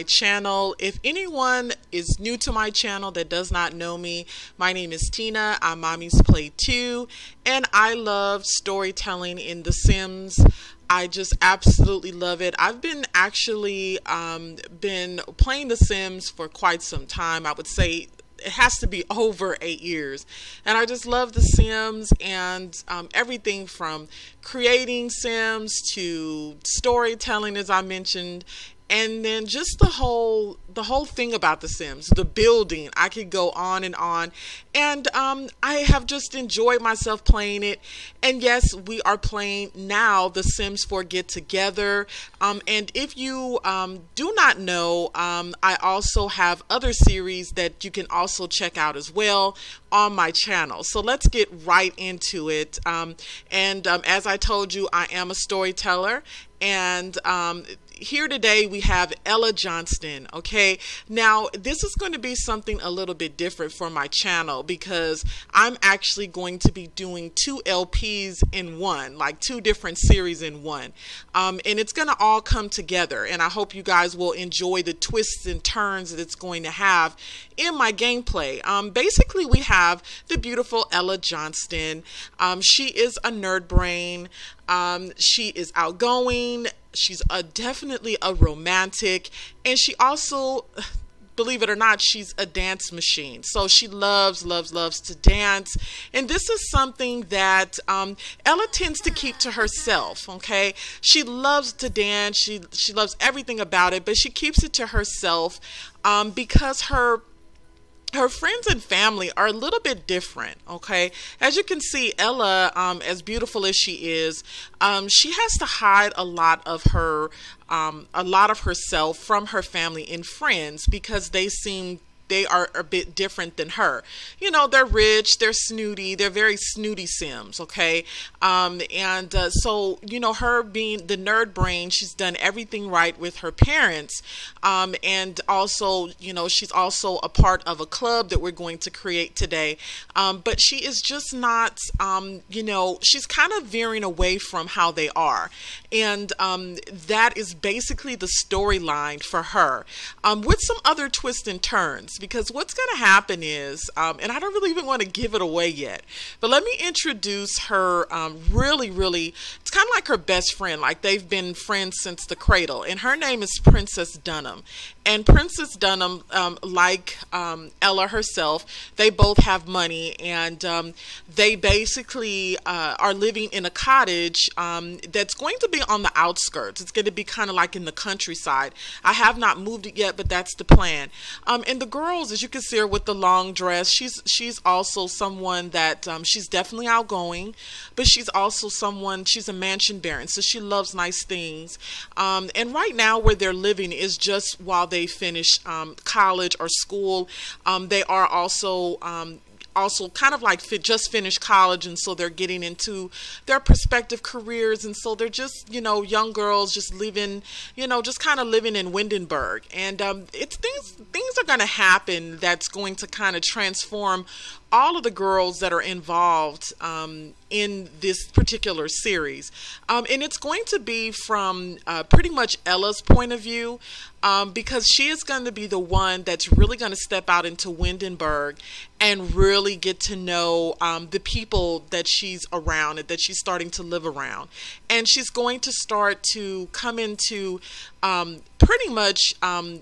my channel. If anyone is new to my channel that does not know me, my name is Tina. I'm Mommy's Play 2, and I love storytelling in The Sims. I just absolutely love it. I've been actually been playing The Sims for quite some time. I would say it has to be over 8 years, and I just love The Sims and everything from creating Sims to storytelling, as I mentioned, and then just the whole thing about The Sims, the building. I could go on, and I have just enjoyed myself playing it. And yes, we are playing now The Sims 4 Get Together. And if you do not know, I also have other series that you can also check out as well on my channel. So let's get right into it. As I told you, I am a storyteller, and here today we have Ella Johnston. Okay, now this is going to be something a little bit different for my channel, because I'm actually going to be doing 2 LPs in one, like 2 different series in one, and it's going to all come together, and I hope you guys will enjoy the twists and turns that it's going to have in my gameplay. Basically, we have the beautiful Ella Johnston. She is a nerd brain. She is outgoing. She's definitely a romantic, and she also, believe it or not, she's a dance machine. So she loves to dance, and this is something that Ella tends to keep to herself. Okay, she loves to dance. She loves everything about it, but she keeps it to herself because her friends and family are a little bit different. Okay, as you can see, Ella, as beautiful as she is, she has to hide a lot of herself from her family and friends, because they are a bit different than her. You know, they're rich, they're snooty, they're very snooty Sims, okay? So, you know, her being the nerd brain, she's done everything right with her parents. And also, you know, she's also a part of a club that we're going to create today. But she is just not, you know, she's kind of veering away from how they are. And that is basically the storyline for her, with some other twists and turns. Because what's going to happen is, and I don't really even want to give it away yet, but let me introduce her. Really, it's kind of like her best friend. Like, they've been friends since the cradle, and her name is Princess Dunham. And Princess Dunham, like Ella herself, they both have money, and they basically are living in a cottage that's going to be on the outskirts. It's going to be kind of like in the countryside. I have not moved it yet, but that's the plan. And the girls, as you can see her with the long dress, she's also someone that she's definitely outgoing, but she's also someone, she's a mansion baron, so she loves nice things. And right now where they're living is just while they finish college or school. They are also kind of like just finished college, and so they're getting into their prospective careers, and so they're just, you know, young girls just living, you know, just kind of living in Windenburg. And it's things are going to happen that's going to kind of transform all of the girls that are involved in this particular series. And it's going to be from pretty much Ella's point of view, because she is going to be the one that's really going to step out into Windenburg and really get to know the people that she's around and that she's starting to live around. And she's going to start to come into pretty much,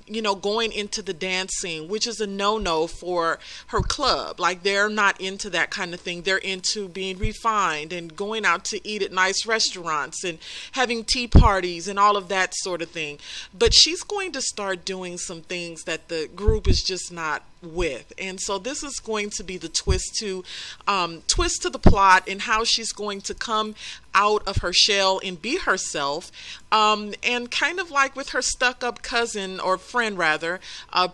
you know, going into the dancing, which is a no-no for her club. Like, they're not into that kind of thing. They're into being refined and going out to eat at nice restaurants and having tea parties and all of that sort of thing. But she's going to start doing some things that the group is just not with. And so this is going to be the twist to the plot, and how she's going to come out of her shell and be herself, and kind of like with her stuck-up cousin, or friend rather,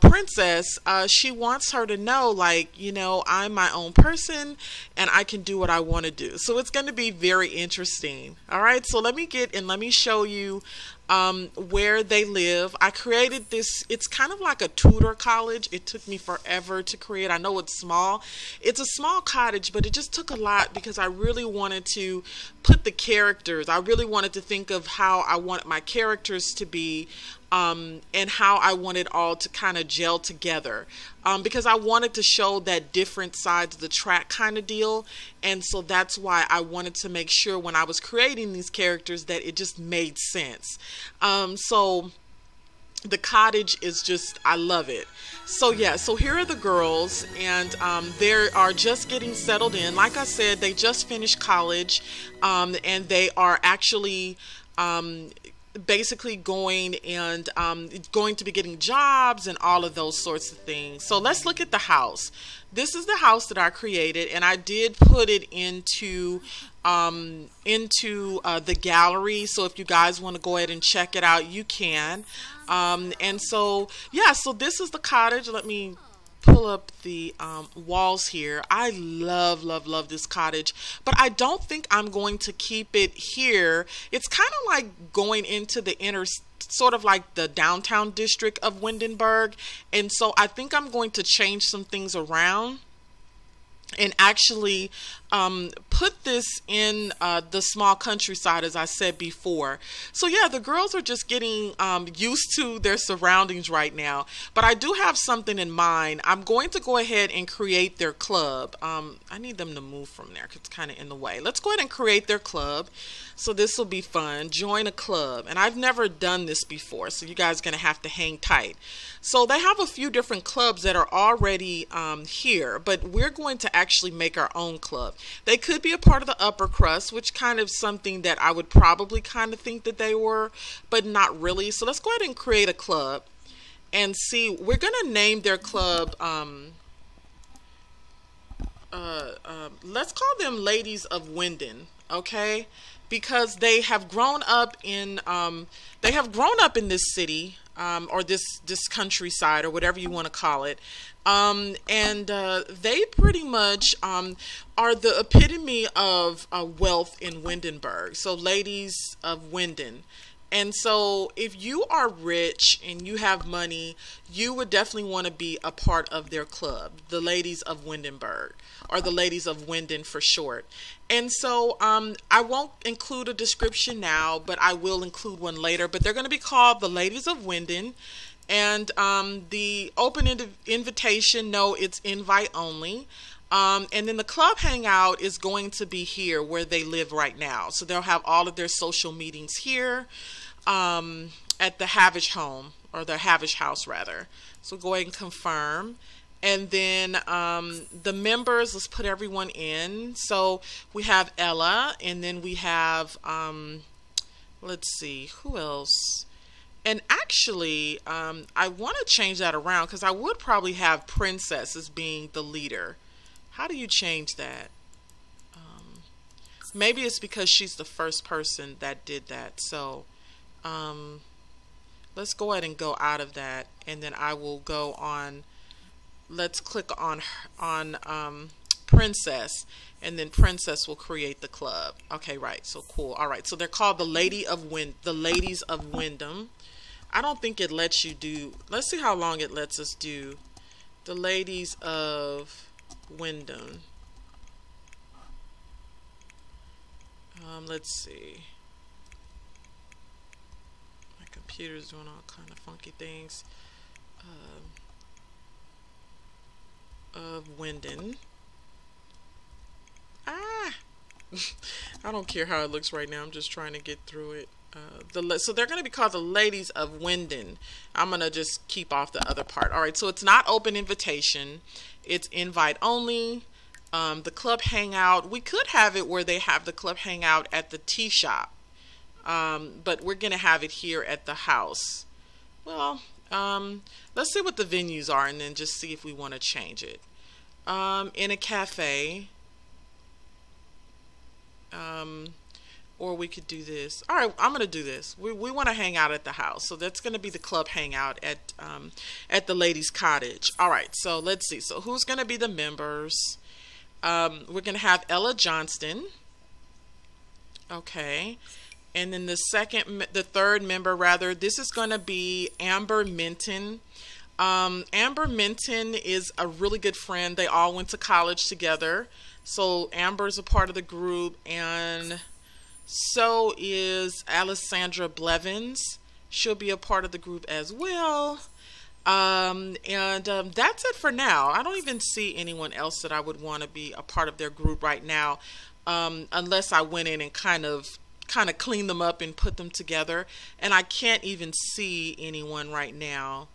Princess, she wants her to know, like, you know, I'm my own person and I can do what I want to do. So it's going to be very interesting. All right, so let me show you where they live. I created this. It's kind of like a Tudor college. It took me forever to create. I know it's small. It's a small cottage, but it just took a lot because I really wanted to put the characters. I really wanted to think of how I wanted my characters to be, and how I wanted all to kind of gel together, because I wanted to show that different sides of the track kind of deal. And so that's why I wanted to make sure when I was creating these characters that it just made sense. So the cottage is just, I love it. So yeah, so here are the girls, and they are just getting settled in. Like I said, they just finished college, and they are actually basically going to be getting jobs and all of those sorts of things. So let's look at the house. This is the house that I created, and I did put it into the gallery. So if you guys want to go ahead and check it out, you can. And so yeah, so this is the cottage. Let me pull up the walls here. I love this cottage, but I don't think I'm going to keep it here. It's kind of like going into the inner, sort of like the downtown district of Windenburg, and so I think I'm going to change some things around and actually put this in the small countryside, as I said before. So yeah, the girls are just getting used to their surroundings right now, but I do have something in mind. I'm going to go ahead and create their club. I need them to move from there because it's kind of in the way. Let's go ahead and create their club. So this will be fun. Join a club. And I've never done this before, so you guys are going to have to hang tight. So they have a few different clubs that are already here, but we're going to actually make our own club. They could be a part of the upper crust, which kind of something that I would probably kind of think that they were, but not really. So let's go ahead and create a club and see. We're going to name their club, let's call them Ladies of Winden, okay? Because they have grown up in this city, or this countryside, or whatever you want to call it, and they pretty much are the epitome of wealth in Windenburg. So Ladies of Winden. And so if you are rich and you have money, you would definitely want to be a part of their club, the Ladies of Windenburg, or the Ladies of Winden for short. And so I won't include a description now, but I will include one later. But they're going to be called the Ladies of Winden. And the open invitation, no, it's invite only. And then the club hangout is going to be here where they live right now. So they'll have all of their social meetings here at the Havish home, or the Havish house rather. So go ahead and confirm. And then the members, let's put everyone in. So we have Ella, and then we have, let's see, who else? And actually, I want to change that around because I would probably have Princess as being the leader. How do you change that? Maybe it's because she's the first person that did that. So let's go ahead and go out of that, and then I will go on. Let's click on Princess, and then Princess will create the club. Okay, right. So cool. All right. So they're called the Ladies of Winden. I don't think it lets you do. Let's see how long it lets us do. The Ladies of Winden. Let's see. My computer's doing all kind of funky things. Of Winden. I don't care how it looks right now. I'm just trying to get through it. So they're going to be called the Ladies of Winden. I'm going to just keep off the other part. All right, so it's not open invitation. It's invite only. The club hangout, we could have it where they have the club hangout at the tea shop, but we're going to have it here at the house. Well, let's see what the venues are and then just see if we want to change it. In a cafe, or we could do this. All right, I'm going to do this. We want to hang out at the house, so that's going to be the club hangout at the ladies' cottage. All right, so let's see. So who's going to be the members? We're going to have Ella Johnston. Okay. And then the third member rather, this is going to be Amber Minton. Amber Minton is a really good friend. They all went to college together. So Amber's a part of the group, and So is Alessandra Blevins. She'll be a part of the group as well. And that's it for now. I don't even see anyone else that I would want to be a part of their group right now, unless I went in and kind of cleaned them up and put them together. And I can't even see anyone right now.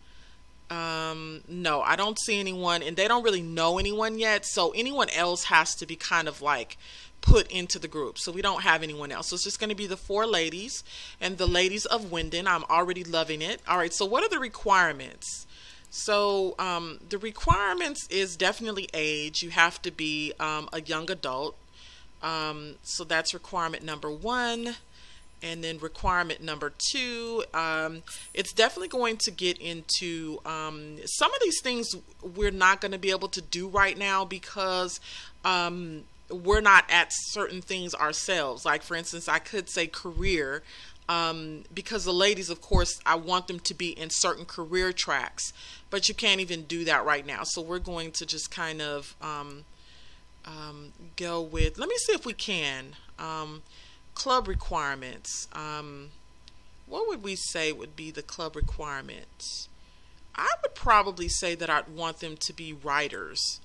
No, I don't see anyone, and they don't really know anyone yet. So anyone else has to be kind of like put into the group. So we don't have anyone else. So it's just going to be the 4 ladies and the Ladies of Winden. I'm already loving it. All right. So what are the requirements? So the requirements is definitely age. You have to be a young adult. So that's requirement number 1. And then requirement number 2, it's definitely going to get into some of these things we're not going to be able to do right now because we're not at certain things ourselves. Like, for instance, I could say career, because the ladies, of course, I want them to be in certain career tracks, but you can't even do that right now. So we're going to just kind of go with, let me see if we can, club requirements. What would we say would be the club requirements? I would probably say that I'd want them to be writers.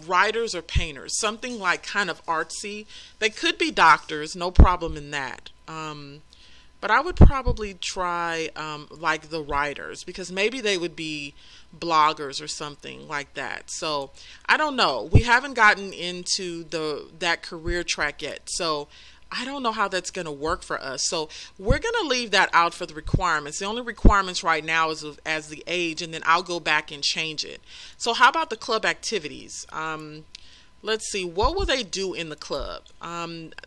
Writers or painters, something like kind of artsy. They could be doctors, no problem in that. But I would probably try like the writers, because maybe they would be bloggers or something like that. So I don't know. We haven't gotten into that career track yet. So I don't know how that's going to work for us. So we're going to leave that out for the requirements. The only requirements right now is as the age, and then I'll go back and change it. So how about the club activities? Let's see. What will they do in the club?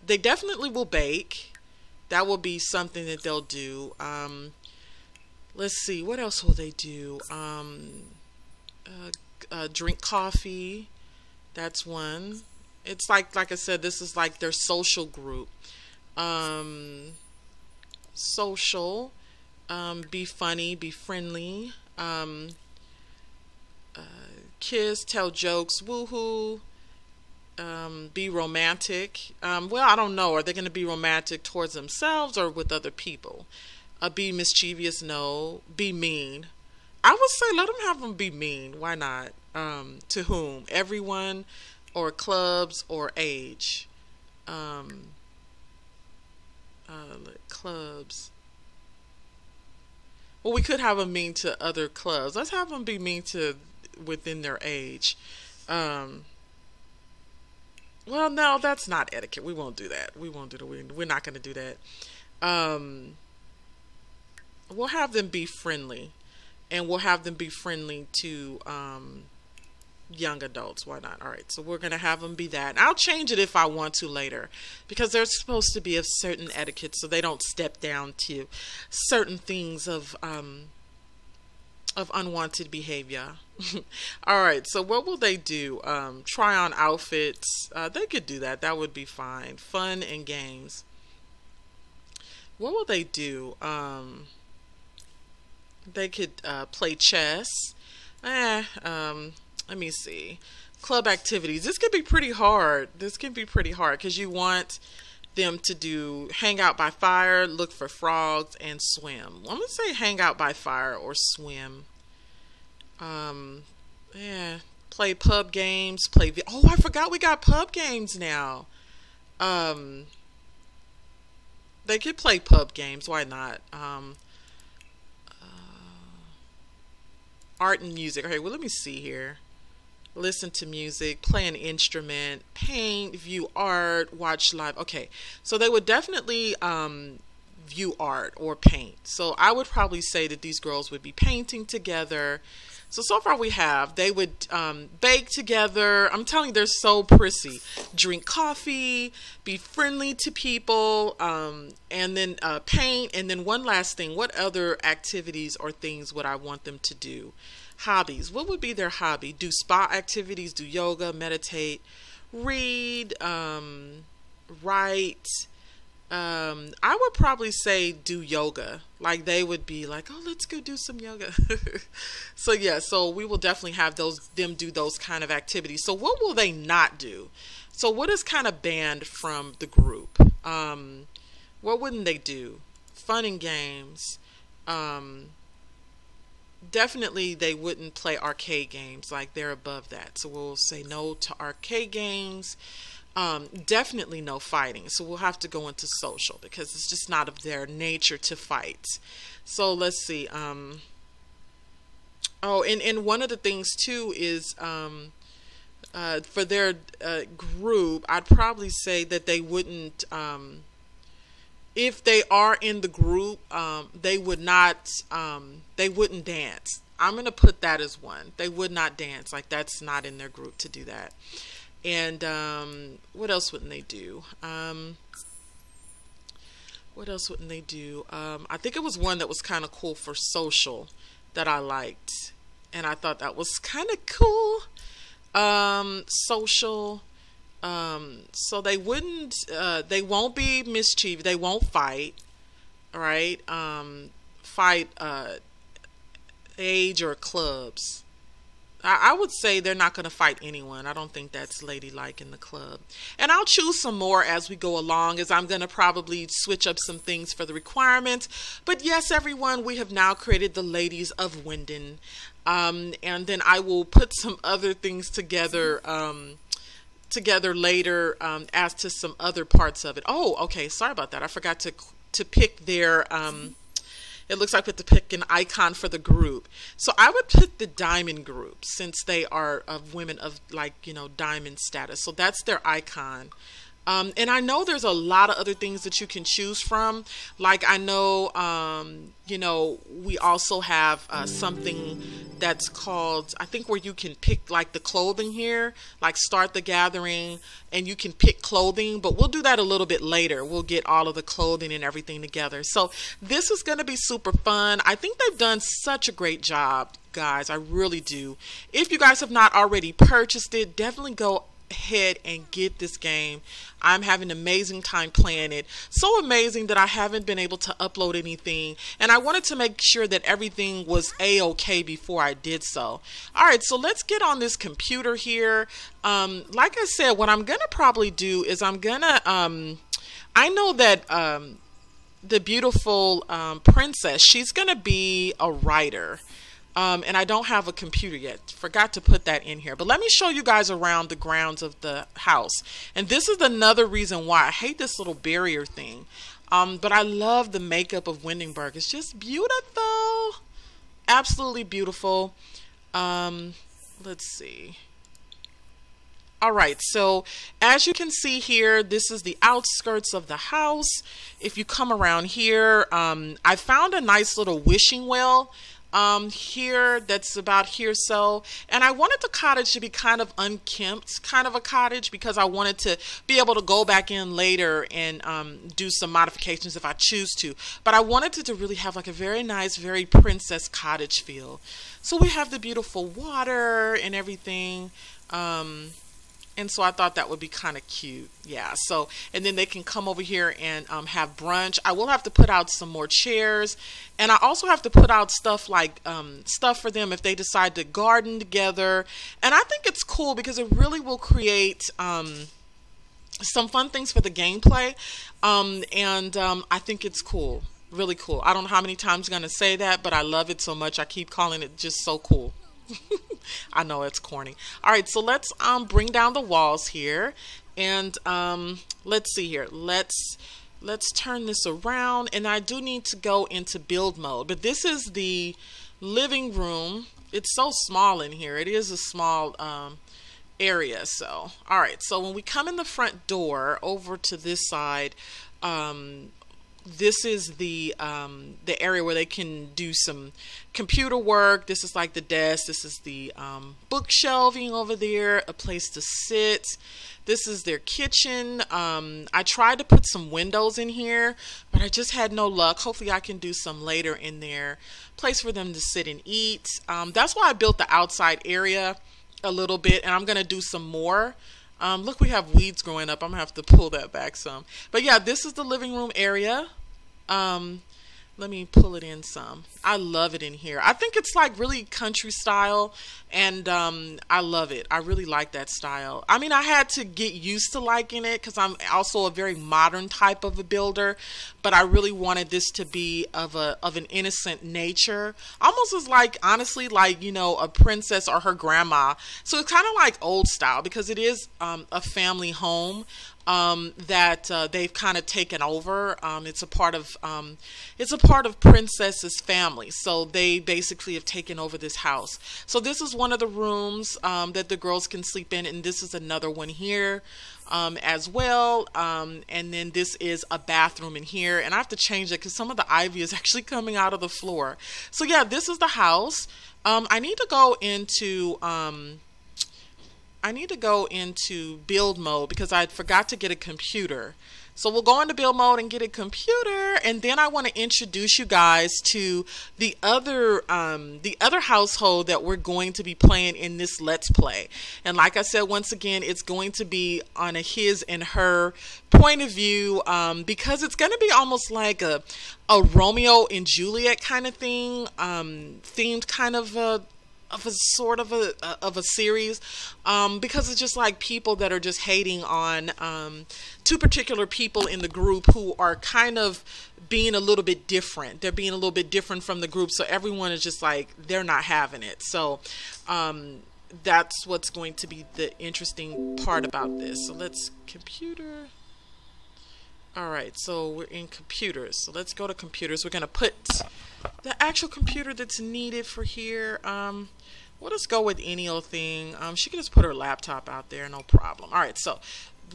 They definitely will bake. That will be something that they'll do. Let's see. What else will they do? Drink coffee. That's one. It's like I said, this is like their social group. Social, be funny, be friendly, kiss, tell jokes, woohoo, be romantic. Well, I don't know. Are they going to be romantic towards themselves or with other people? Be mischievous, no. Be mean. I would say let them have them be mean. Why not? To whom? Everyone, or clubs, or age. Clubs. Well, we could have them mean to other clubs. Let's have them be mean to within their age. Well, no, that's not etiquette. We won't do that. We won't do that. We're not going to do that. We'll have them be friendly, and we'll have them be friendly to young adults. Why not? All right, so we're gonna have them be that, and I'll change it if I want to later, because they're supposed to be of certain etiquette, so they don't step down to certain things of unwanted behavior. All right, so what will they do? Try on outfits. They could do that. That would be fine. Fun and games. What will they do? They could play chess. Let me see. Club activities. This could be pretty hard. This can be pretty hard because you want them to do hang out by fire, look for frogs, and swim. I'm gonna say hang out by fire or swim. Play pub games. Oh, I forgot we got pub games now. They could play pub games. Why not? Art and music. Okay, well, let me see here. Listen to music, play an instrument, paint, view art, watch live. Okay, so they would definitely view art or paint. So I would probably say that these girls would be painting together. So far they would bake together. I'm telling you, they're so prissy. Drink coffee, be friendly to people, and then paint. And then one last thing, what other activities or things would I want them to do? Hobbies. What would be their hobby? Do spa activities, do yoga, meditate, read, write. I would probably say do yoga. Like they would be like, oh, let's go do some yoga. So yeah, so we will definitely have them do those kind of activities. So what will they not do? So what is kind of banned from the group? What wouldn't they do? Fun and games. Definitely they wouldn't play arcade games, like they're above that. So we'll say no to arcade games. Definitely no fighting. So we'll have to go into social because it's just not of their nature to fight. So let's see. Oh, and one of the things too is for their group, I'd probably say that they wouldn't, if they are in the group, they wouldn't dance. I'm going to put that as one. They would not dance. Like, that's not in their group to do that. And what else wouldn't they do? What else wouldn't they do? I think it was one that was kind of cool for social that I liked. And I thought that was kind of cool. Social. So they wouldn't, they won't be mischievous. They won't fight. All right. Fight, age or clubs. I would say they're not going to fight anyone. I don't think that's ladylike in the club. And I'll choose some more as we go along, as I'm going to probably switch up some things for the requirements. But yes, everyone, we have now created the Ladies of Winden. And then I will put some other things together later as to some other parts of it. Oh, okay. Sorry about that. I forgot to pick their... it looks like we have to pick an icon for the group. So I would pick the diamond group, since they are of women of, like, you know, diamond status. So that's their icon. And I know there's a lot of other things that you can choose from. Like, I know, you know, we also have something that's called, I think, where you can pick like the clothing here, like start the gathering and you can pick clothing, but we'll do that a little bit later. We'll get all of the clothing and everything together. So this is going to be super fun. I think they've done such a great job, guys. I really do. If you guys have not already purchased it, definitely go ahead and get this game. I'm having an amazing time playing it. So amazing that I haven't been able to upload anything, and I wanted to make sure that everything was a-okay before I did so. All right, so let's get on this computer here. Like I said, what I'm gonna probably do is I'm gonna I know that the beautiful princess, she's gonna be a writer. And I don't have a computer yet. Forgot to put that in here. But let me show you guys around the grounds of the house. And this is another reason why I hate this little barrier thing. But I love the makeup of Windenburg. It's just beautiful. Absolutely beautiful. Let's see. All right, so as you can see here, this is the outskirts of the house. If you come around here, I found a nice little wishing well here that's about here. So, and I wanted the cottage to be kind of unkempt, kind of a cottage, because I wanted to be able to go back in later and do some modifications if I choose to. But I wanted it to really have like a very nice, very princess cottage feel. So we have the beautiful water and everything. And so I thought that would be kind of cute. Yeah. So, and then they can come over here and have brunch. I will have to put out some more chairs. And I also have to put out stuff like stuff for them if they decide to garden together. And I think it's cool because it really will create some fun things for the gameplay. I think it's cool. Really cool. I don't know how many times I'm going to say that, but I love it so much. I keep calling it just so cool. I know it's corny. All right, so let's bring down the walls here, and let's see here. Let's turn this around, and I do need to go into build mode. But this is the living room. It's so small in here. It is a small area. So, all right. So when we come in the front door over to this side, this is the area where they can do some computer work. This is like the desk. This is the book shelving over there, a place to sit. This is their kitchen. I tried to put some windows in here, but I just had no luck. Hopefully I can do some later in there. Place for them to sit and eat. That's why I built the outside area a little bit, and I'm going to do some more. Look, we have weeds growing up. I'm gonna have to pull that back some. But yeah, this is the living room area. Let me pull it in some. I love it in here. I think it's like really country style, and I love it. I really like that style. I mean, I had to get used to liking it because I'm also a very modern type of a builder, but I really wanted this to be of an innocent nature, almost as like, honestly, like, you know, a princess or her grandma. So it's kind of like old style because it is a family home that they've kind of taken over. It's a part of Princess's family, so they basically have taken over this house. So this is one of the rooms that the girls can sleep in, and this is another one here as well. And then this is a bathroom in here, and I have to change it because some of the ivy is actually coming out of the floor. So yeah, this is the house. I need to go into build mode because I forgot to get a computer. So we'll go into build mode and get a computer, and then I want to introduce you guys to the other household that we're going to be playing in this Let's Play. And like I said, once again, it's going to be on a his and her point of view, because it's going to be almost like a Romeo and Juliet kind of thing, themed kind of a sort of a series, because it's just like people that are just hating on two particular people in the group who are kind of being a little bit different. They're being a little bit different from the group, so everyone is just like, they're not having it. So that's what's going to be the interesting part about this. So let's computer. All right, so we're in computers. So let's go to computers. We're going to put the actual computer that's needed for here. We'll just go with any old thing. She can just put her laptop out there, no problem. All right, so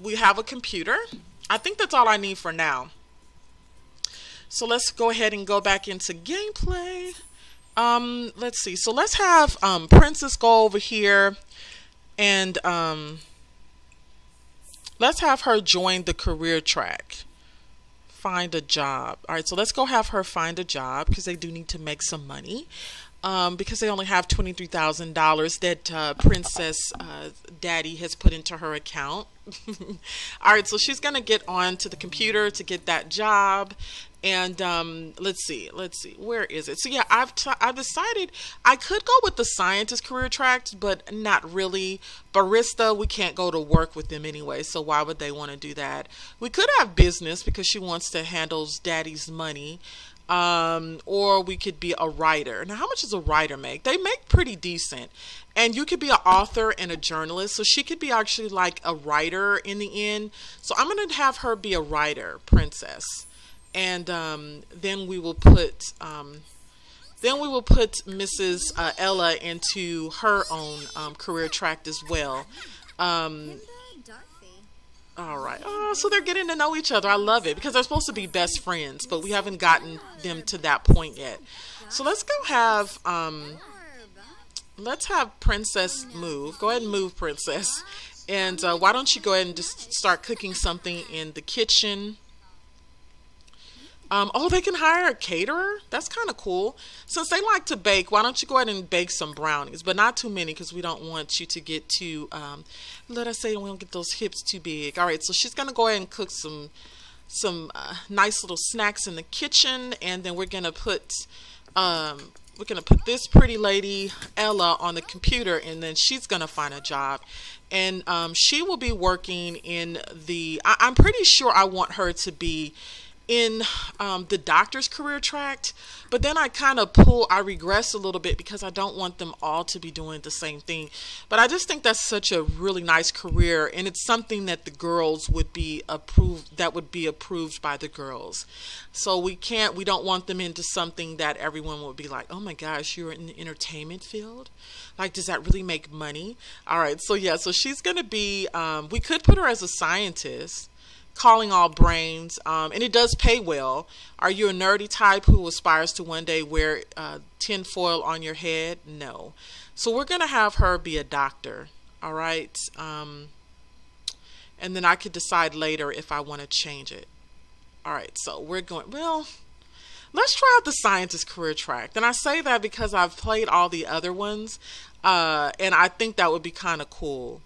we have a computer. I think that's all I need for now. So let's go ahead and go back into gameplay. Let's see. So let's have Princess go over here, and let's have her join the career track. Find a job. All right, so let's go have her find a job because they do need to make some money. Because they only have $23,000 that Princess Daddy has put into her account. All right, so she's gonna get on to the computer to get that job, and let's see, where is it? So yeah, I've decided I could go with the scientist career track, but not really. Barista, we can't go to work with them anyway, so why would they want to do that? We could have business because she wants to handle Daddy's money. Or we could be a writer. Now, how much does a writer make? They make pretty decent. And you could be an author and a journalist. So she could be actually like a writer in the end. So I'm going to have her be a writer, Princess. And then we will put Mrs. Ella into her own career track as well. All right. Oh, so they're getting to know each other. I love it because they're supposed to be best friends, but we haven't gotten them to that point yet. So let's go have Princess move. Go ahead and move, Princess. And why don't you go ahead and just start cooking something in the kitchen? Oh, they can hire a caterer? That's kind of cool. Since they like to bake, why don't you go ahead and bake some brownies? But not too many because we don't want you to get too, let us say we don't get those hips too big. All right, so she's going to go ahead and cook some nice little snacks in the kitchen. And then we're going to put this pretty lady, Ella, on the computer. And then she's going to find a job. And she will be working in the, I'm pretty sure I want her to be in the doctor's career track, but then I regress a little bit because I don't want them all to be doing the same thing. But I just think that's such a really nice career, and it's something that the girls would be approved by the girls. So we don't want them into something that everyone would be like, oh my gosh, you're in the entertainment field? Like, does that really make money? All right, so yeah, so she's gonna be, we could put her as a scientist, calling all brains, and it does pay well. Are you a nerdy type who aspires to one day wear tinfoil on your head? No. So we're going to have her be a doctor, all right? And then I could decide later if I want to change it. All right, so we're going, well, let's try out the scientist career track. And I say that because I've played all the other ones, and I think that would be kind of cool.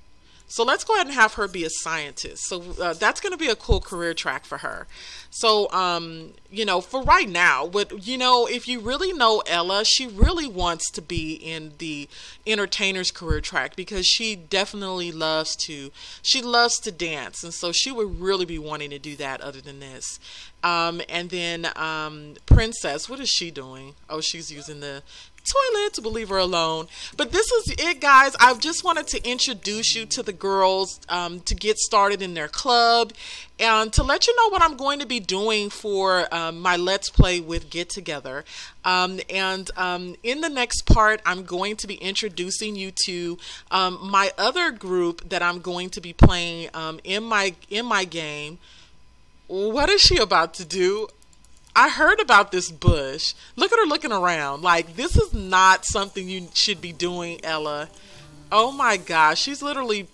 So let's go ahead and have her be a scientist. So that's going to be a cool career track for her. So, you know, for right now, you know, if you really know Ella, she really wants to be in the entertainer's career track because she definitely loves to dance. And so she would really be wanting to do that other than this. And then Princess, what is she doing? Oh, she's using the toilet, to leave her alone. But this is it, guys. I just wanted to introduce you to the girls to get started in their club and to let you know what I'm going to be doing for my Let's Play with Get Together. In the next part, I'm going to be introducing you to my other group that I'm going to be playing in my game. What is she about to do? I heard about this bush. Look at her looking around. Like, this is not something you should be doing, Ella. Oh my gosh. She's literally...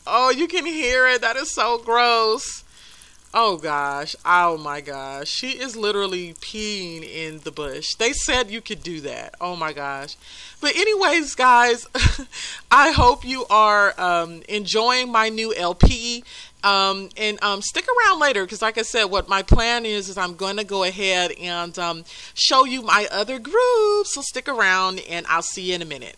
Oh, you can hear it. That is so gross. Oh gosh. Oh my gosh. She is literally peeing in the bush. They said you could do that. Oh my gosh. But anyways, guys, I hope you are enjoying my new LP. Stick around later because, like I said, what my plan is I'm going to go ahead and show you my other groups. So stick around and I'll see you in a minute.